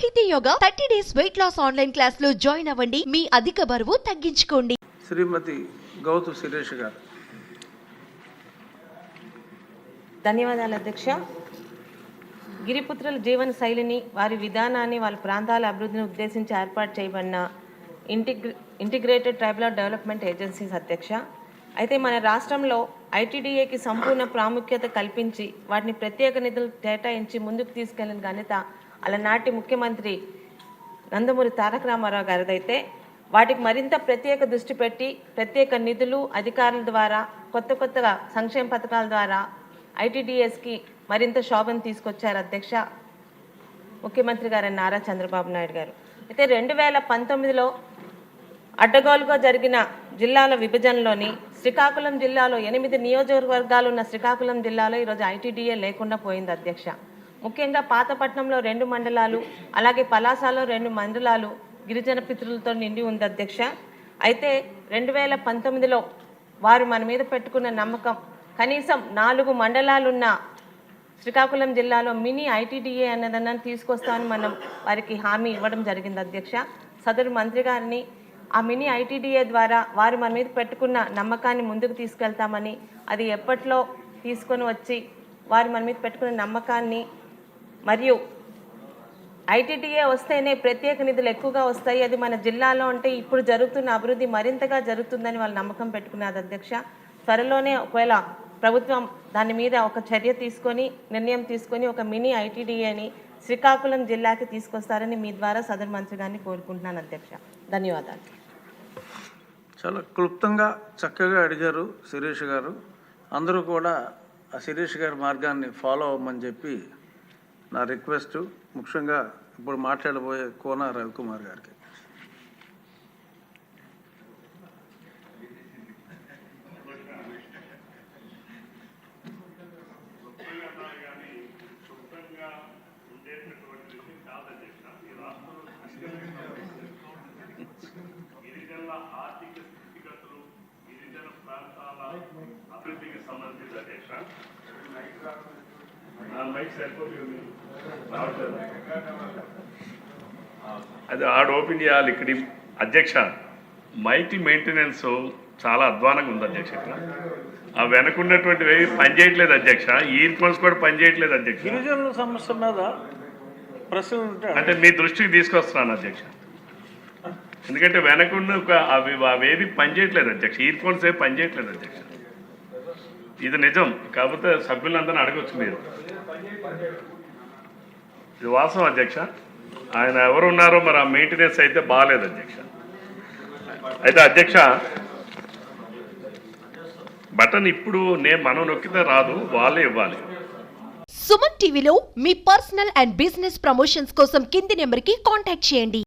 సాహితీ yoga 30 days weight loss online class లో join అవ్వండి. మీ అధిక బరువు తగ్గించుకోండి. శ్రీమతి గౌతు శిరీష్ గారు. ధన్యవాదాలు అధ్యక్ష. గిరిపుత్రుల జీవన శైలిని, వారి విధానాన్ని, వాళ్ళ ప్రాంతాల అభివృద్ధిని ఉద్దేశించి ఏర్పాటు చేయబడిన ఇంటిగ్రేటెడ్ ట్రైబల్ డెవలప్మెంట్ ఏజెన్సీస్ అధ్యక్ష. అయితే మన రాష్ట్రంలో ఐటీడీఏకి సంపూర్ణ ప్రాముఖ్యత కల్పించి వాటిని ప్రత్యేక నిధులు కేటాయించి ముందుకు తీసుకెళ్లిన ఘనత అలనాటి ముఖ్యమంత్రి నందమూరి తారక రామారావు గారిదైతే వాటికి మరింత ప్రత్యేక దృష్టి పెట్టి ప్రత్యేక నిధులు, అధికారుల ద్వారా, కొత్తగా సంక్షేమ పథకాల ద్వారా ఐటీడీఎస్కి మరింత శోభను తీసుకొచ్చారు అధ్యక్ష ముఖ్యమంత్రి గారు నారా చంద్రబాబు నాయుడు గారు. అయితే 2019లో అడ్డగోలుగా జరిగిన జిల్లాల విభజనలోని శ్రీకాకుళం జిల్లాలో 8 నియోజకవర్గాలు ఉన్న శ్రీకాకుళం జిల్లాలో ఈరోజు ఐటీడీఏ లేకుండా పోయింది అధ్యక్ష. ముఖ్యంగా పాతపట్నంలో 2 మండలాలు, అలాగే పలాసలో 2 మండలాలు గిరిజన పితృలతో నిండి ఉంది అధ్యక్ష. అయితే 2019లో వారు మన మీద పెట్టుకున్న నమ్మకం కనీసం 4 మండలాలున్న శ్రీకాకుళం జిల్లాలో మినీ ఐటీడీఏ అన్నదన్నా తీసుకొస్తామని మనం వారికి హామీ ఇవ్వడం జరిగింది అధ్యక్ష. సదరు మంత్రి గారిని ఆ మినీ ఐటీడీఏ ద్వారా వారు మన మీద పెట్టుకున్న నమ్మకాన్ని ముందుకు తీసుకెళ్తామని, అది ఎప్పట్లో తీసుకొని వచ్చి వారు మన మీద పెట్టుకున్న నమ్మకాన్ని, మరియు ఐటీడీఏ వస్తేనే ప్రత్యేక నిధులు ఎక్కువగా వస్తాయి, అది మన జిల్లాలో అంటే ఇప్పుడు జరుగుతున్న అభివృద్ధి మరింతగా జరుగుతుందని వాళ్ళు నమ్మకం పెట్టుకున్నారు అధ్యక్ష. త్వరలోనే ఒకవేళ ప్రభుత్వం దాని మీద ఒక చర్య తీసుకొని, నిర్ణయం తీసుకొని ఒక మినీ ఐటీడీఏని శ్రీకాకుళం జిల్లాకి తీసుకొస్తారని మీ ద్వారా సదరు మంత్రి గారిని కోరుకుంటున్నాను అధ్యక్ష. ధన్యవాదాలు. చాలా క్లుప్తంగా చక్కగా అడిగారు శిరీష్ గారు. అందరూ కూడా ఆ శిరీష్ గారి మార్గాన్ని ఫాలో అవ్వమని చెప్పి నా రిక్వెస్ట్. ముఖ్యంగా ఇప్పుడు మాట్లాడబోయే కోన రవికుమార్ గారికి. గిరిజనుల ఆర్థిక స్థితిగతులు, గిరిజన ప్రాంతాల అభివృద్ధికి సంబంధించి అధ్యక్ష అది ఆడు ఓపెన్ చేయాలి ఇక్కడ అధ్యక్ష. మైక్ మెయింటెనెన్స్ చాలా అధ్వానంగా ఉంది అధ్యక్ష. ఇక్కడ ఆ వెనకున్నటువంటివి పని చేయట్లేదు అధ్యక్ష. ఇయర్ ఫోన్స్ కూడా పని చేయట్లేదు అధ్యక్ష. గిరిజనుల సమస్య మీద ప్రశ్నలు అంటే మీ దృష్టికి తీసుకొస్తున్నాను అధ్యక్ష. ఎందుకంటే వెనకున్న అవేవి పనిచేయట్లేదు అధ్యక్ష. ఇయర్ ఫోన్స్ ఏవి పనిచేయట్లేదు అధ్యక్ష. ఇది నిజం. కాకపోతే సభ్యులందరినీ అడగొచ్చు మీరు. ఇది వాస్తవం అధ్యక్ష. ఆయన ఎవరు ఉన్నారో మరి ఆ మెయింటెనెన్స్ అయితే బాగాలేదు అధ్యక్ష. అయితే అధ్యక్ష బటన్ ఇప్పుడు మనం నొక్కితే రాదు, వాళ్ళే ఇవ్వాలి. సుమన్ టీవీలో మీ పర్సనల్ అండ్ బిజినెస్ ప్రమోషన్స్ కోసం కింది నెంబర్కి కాంటాక్ట్ చేయండి.